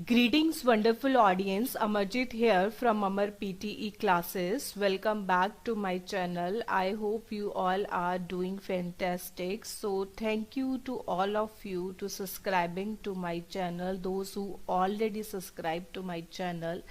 Greetings, wonderful audience. Amarjit here from Amar PTE classes. Welcome back to my channel. I hope you all are doing fantastic. So thank you to all of you to subscribing to my channel. Those who already subscribed to my channel,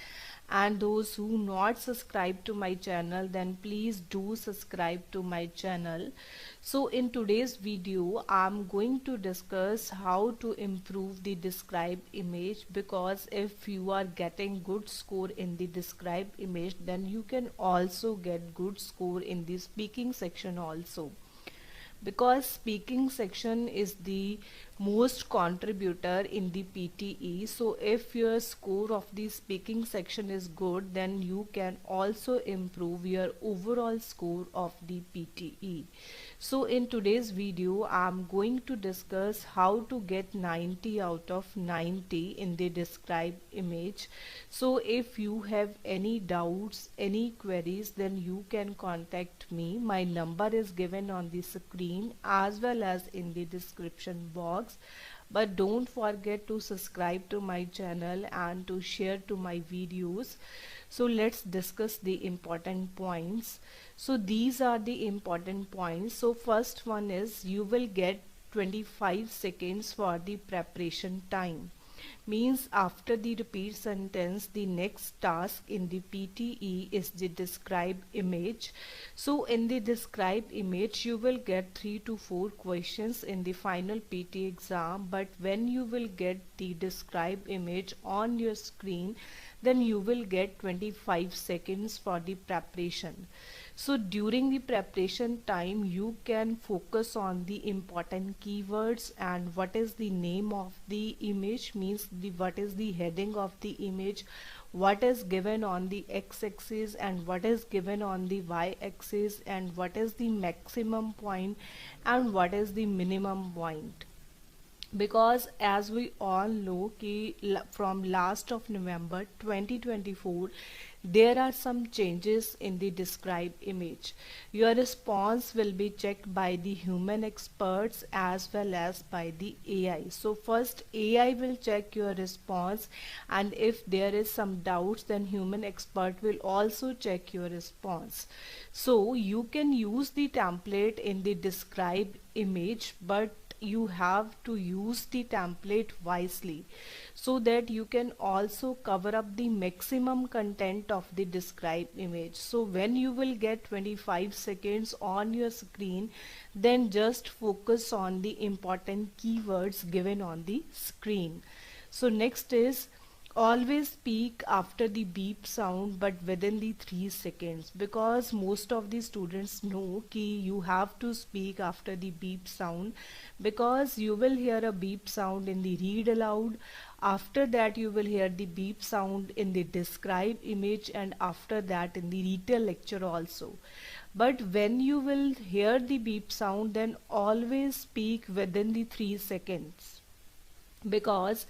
and those who not subscribe to my channel, then please do subscribe to my channel. So in today's video I'm going to discuss how to improve the describe image, because if you are getting good score in the describe image, then you can also get good score in the speaking section also, because speaking section is the most contributor in the PTE. So if your score of the speaking section is good, then you can also improve your overall score of the PTE. So in today's video I'm going to discuss how to get 90 out of 90 in the describe image. So if you have any doubts, any queries, then you can contact me. My number is given on the screen as well as in the description box. But don't forget to subscribe to my channel and to share to my videos. So let's discuss the important points. So these are the important points. So first one is you will get 25 seconds for the preparation time. Means after the repeat sentence, the next task in the PTE is the describe image. So in the describe image you will get 3 to 4 questions in the final PT exam, but when you will get the describe image on your screen, then you will get 25 seconds for the preparation. So during the preparation time you can focus on the important keywords and what is the name of the image, means what is the heading of the image, what is given on the x-axis and what is given on the y-axis, and what is the maximum point and what is the minimum point. Because as we all know कि from last of November 2024 there are some changes in the describe image. Your response will be checked by the human experts as well as by the AI. So first AI will check your response, and if there is some doubts then human expert will also check your response. So you can use the template in the describe image, but you have to use the template wisely so that you can also cover up the maximum content of the describe image. So when you will get 25 seconds on your screen, then just focus on the important keywords given on the screen. So next is always speak after the beep sound but within the 3 seconds, because most of the students know कि you have to speak after the beep sound, because you will hear a beep sound in the read aloud, after that you will hear the beep sound in the describe image, and after that in the retail lecture also. But when you will hear the beep sound, then always speak within the 3 seconds, because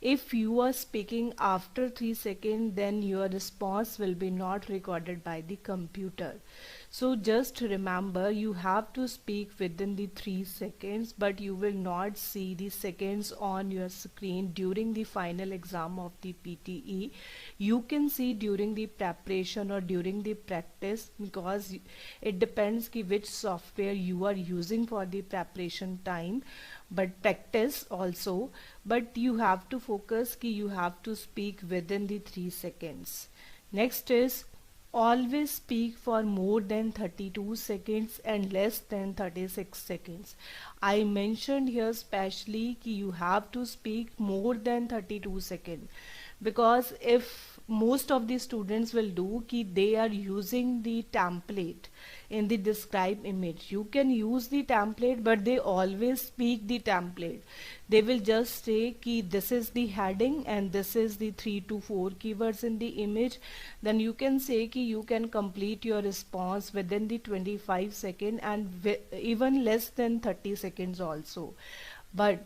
if you are speaking after 3 seconds then your response will be not recorded by the computer. So just remember you have to speak within the 3 seconds, but you will not see the seconds on your screen during the final exam of the PTE. You can see during the preparation or during the practice, because it depends ki which software you are using for the preparation time, but practice also. But you have to focus कि you have to speak within the 3 seconds. Next is always speak for more than 32 seconds and less than 36 seconds. I mentioned here specially कि you have to speak more than 32 seconds, because if most of the students will do कि they are using the template in the describe image. You can use the template, but they always speak the template. They will just say कि this is the heading and this is the 3 to 4 keywords in the image. Then you can say कि you can complete your response within the 25 seconds and even less than 30 seconds also. But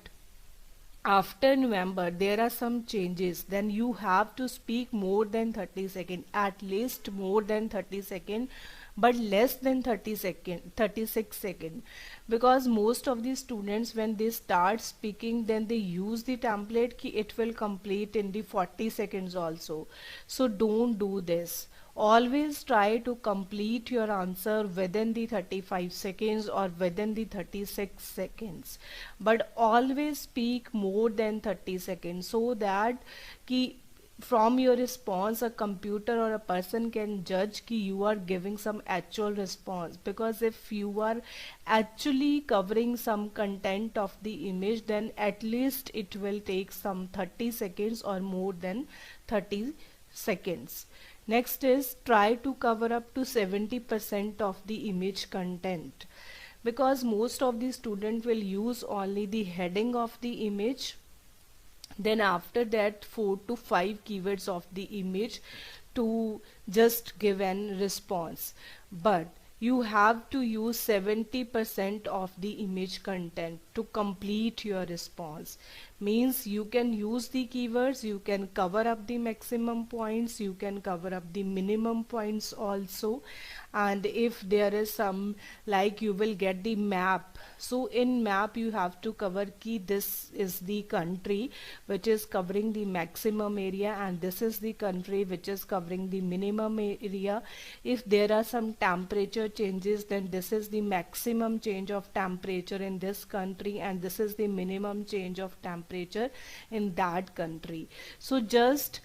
after November there are some changes, then you have to speak more than 30 seconds, at least more than 30 seconds, but less than 36 seconds, because most of the students, when they start speaking, then they use the template ki it will complete in the 40 seconds also. So don't do this. Always try to complete your answer within the 35 seconds or within the 36 seconds, but always speak more than 30 seconds, so that ki from your response a computer or a person can judge ki you are giving some actual response. Because if you are actually covering some content of the image, then at least it will take some 30 seconds or more than 30 seconds. Next is, try to cover up to 70% of the image content, because most of the student will use only the heading of the image, then after that 4 to 5 keywords of the image to just give an response. But you have to use 70% of the image content to complete your response. Means you can use the keywords, you can cover up the maximum points, you can cover up the minimum points also. And if there is some, like you will get the map, so in map you have to cover key this is the country which is covering the maximum area, and this is the country which is covering the minimum area. If there are some temperature changes, then this is the maximum change of temperature in this country, and this is the minimum change of temperature in that country. So just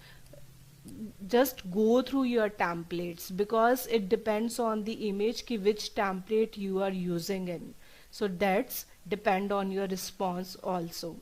go through your templates, because it depends on the image ki which template you are using in. So that's depend on your response also.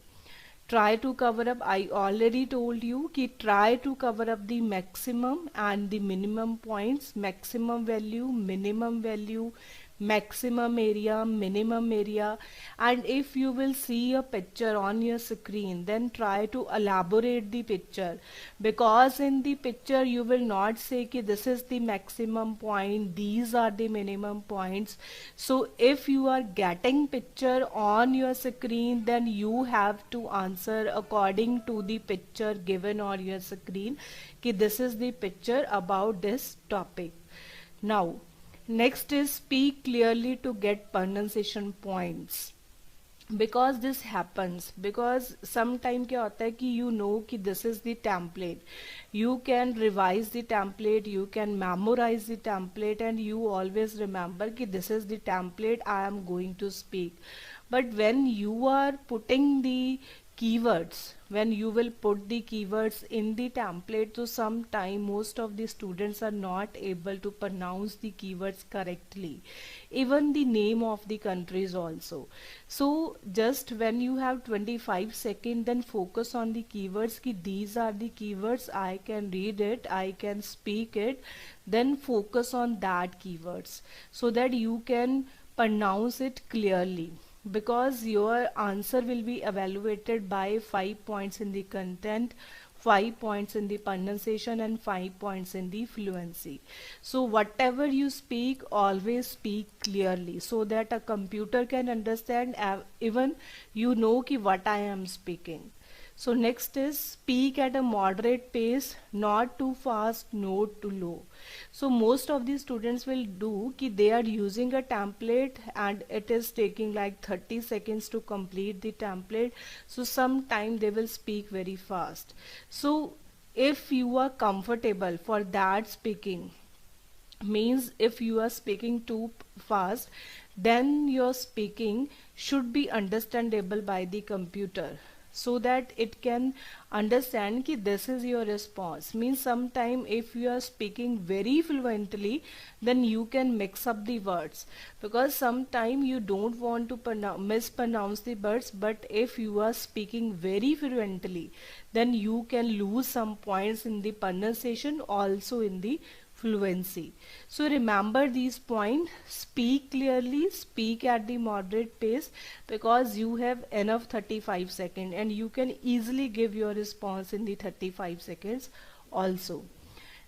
Try to cover up, I already told you ki try to cover up the maximum and the minimum points, maximum value, minimum value, maximum area, minimum area. And if you will see a picture on your screen, then try to elaborate the picture, because in the picture you will not say ki this is the maximum point, these are the minimum points. So if you are getting picture on your screen, then you have to answer according to the picture given on your screen ki this is the picture about this topic. Now next is, speak clearly to get pronunciation points. Because this happens, because sometime क्या होता है कि you know कि this is the template, you can revise the template, you can memorize the template, and you always remember कि this is the template I am going to speak. But when you are putting the keywords, when you will put the keywords in the template, so sometime most of the students are not able to pronounce the keywords correctly, even the name of the countries also. So just when you have 25 seconds, then focus on the keywords ki these are the keywords, I can read it, I can speak it, then focus on that keywords so that you can pronounce it clearly. Because your answer will be evaluated by 5 points in the content, 5 points in the pronunciation, and 5 points in the fluency. So whatever you speak, always speak clearly so that a computer can understand, even you know ki what I am speaking. So next is, speak at a moderate pace, not too fast, not too low. So most of the students will do ki they are using a template and it is taking like 30 seconds to complete the template. So sometime they will speak very fast. So if you are comfortable for that speaking, means if you are speaking too fast, then your speaking should be understandable by the computer, so that it can understand ki this is your response. Means sometime if you are speaking very fluently, then you can mix up the words, because sometime you don't want to mispronounce the words. But if you are speaking very fluently, then you can lose some points in the pronunciation, also in the fluency. So remember these points: speak clearly, speak at the moderate pace, because you have enough 35 seconds and you can easily give your response in the 35 seconds also.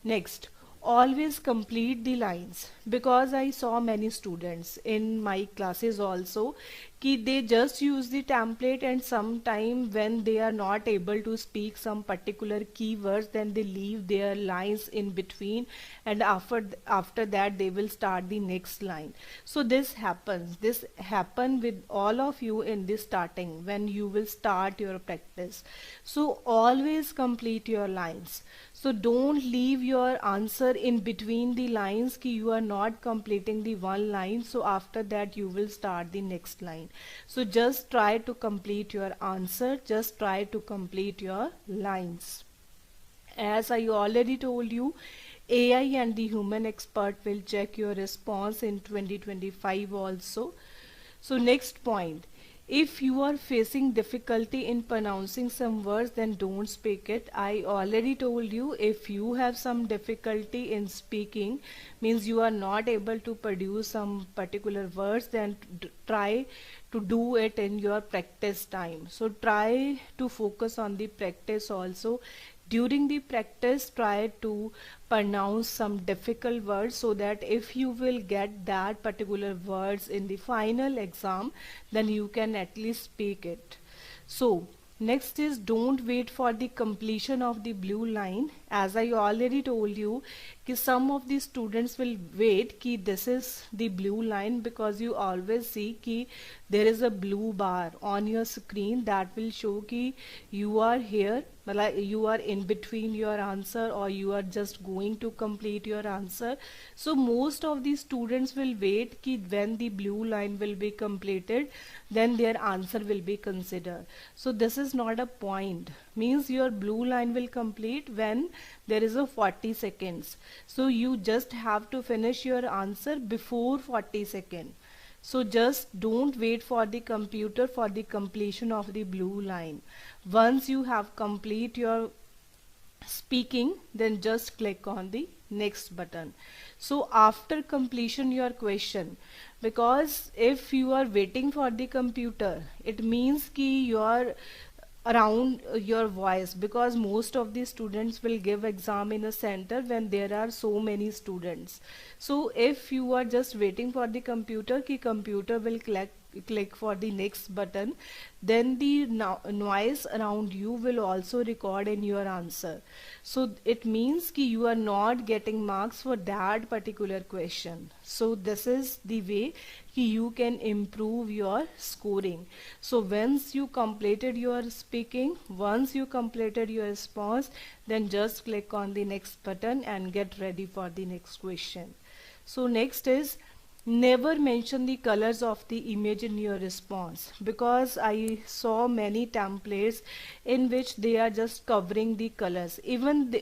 Next, always complete the lines, because I saw many students in my classes also कि they just use the template, and sometime when they are not able to speak some particular keywords, then they leave their lines in between, and after that they will start the next line. So this happen with all of you in this starting when you will start your practice. So always complete your lines. So don't leave your answer in between the lines कि you are not completing the one line, so after that you will start the next line. So just try to complete your answer, just try to complete your lines. As I already told you, AI and the human expert will check your response in 2025 also. So next point, if you are facing difficulty in pronouncing some words, then don't speak it. I already told you, if you have some difficulty in speaking, means you are not able to produce some particular words, then try to do it in your practice time. So try to focus on the practice also. During the practice, try to pronounce some difficult words, so that if you will get that particular words in the final exam, then you can at least speak it. So next is, don't wait for the completion of the blue line. As I already told you, कि some of the students will wait कि this is the blue line, because you always see कि there is a blue bar on your screen that will show कि you are here, मतलब you are in between your answer, or you are just going to complete your answer. So most of the students will wait कि when the blue line will be completed, then their answer will be considered. So this is not a point. Means your blue line will complete when there is a 40 seconds. So you just have to finish your answer before 40 seconds. So just don't wait for the computer for the completion of the blue line. Once you have complete your speaking, then just click on the next button. So after completion your question, because if you are waiting for the computer, it means कि you are around your voice, because most of the students will give exam in a center when there are so many students. So if you are just waiting for the computer कि computer will click for the next button, then the noise around you will also record in your answer. So it means कि you are not getting marks for that particular question. So this is the way कि you can improve your scoring. So once you completed your speaking, once you completed your response, then just click on the next button and get ready for the next question. So next is, never mention the colors of the image in your response, because I saw many templates in which they are just covering the colors. Even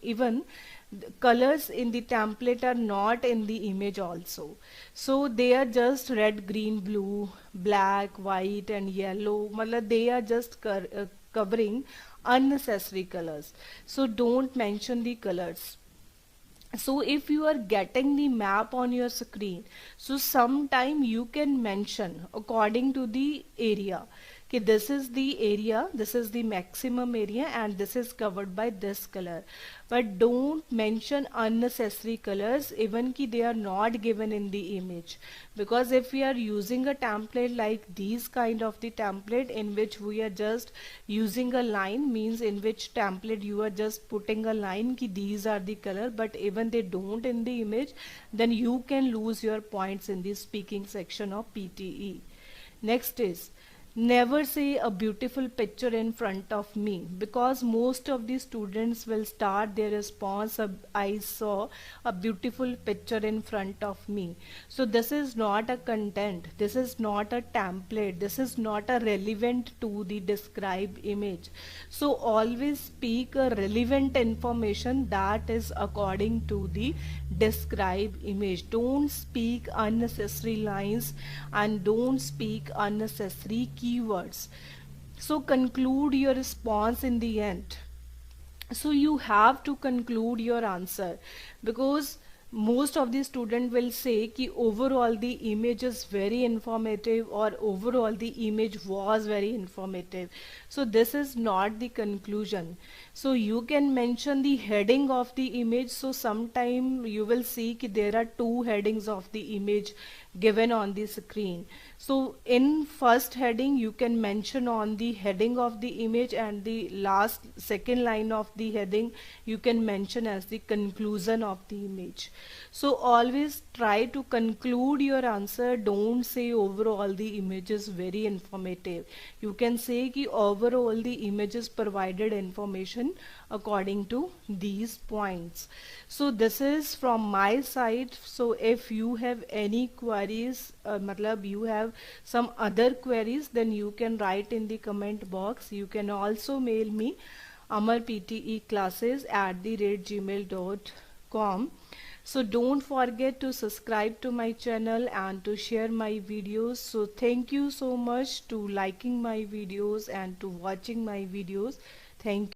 even the colors in the template are not in the image also. So they are just red, green, blue, black, white and yellow. Matlab they are just covering unnecessary colors. So don't mention the colors. So if you are getting the map on your screen, so sometime you can mention according to the area कि this is the area, this is the maximum area, and this is covered by this color. But don't mention unnecessary colors even कि they are not given in the image, because if we are using a template like these kind of the template in which we are just using a line, means in which template you are just putting a line कि these are the color, but even they don't in the image, then you can lose your points in the speaking section of PTE. Next is, never say a beautiful picture in front of me, because most of the students will start their response, I saw a beautiful picture in front of me. So this is not a content, this is not a template, this is not a relevant to the described image. So always speak a relevant information that is according to the described image. Don't speak unnecessary lines and don't speak unnecessary keywords. So conclude your response in the end. So you have to conclude your answer, because most of the student will say कि overall the image is very informative or overall the image was very informative. So this is not the conclusion. So you can mention the heading of the image. So sometime you will see कि there are two headings of the image given on the screen. So in first heading you can mention on the heading of the image, and the last second line of the heading you can mention as the conclusion of the image. So always try to conclude your answer. Don't say overall the image is very informative. You can say कि overall the images provided information according to these points. So this is from my side. So if you have any queries, matlab you have some other queries, then you can write in the comment box. You can also mail me amarpteclasses@gmail.com. So don't forget to subscribe to my channel and to share my videos. So thank you so much to liking my videos and to watching my videos. Thank you.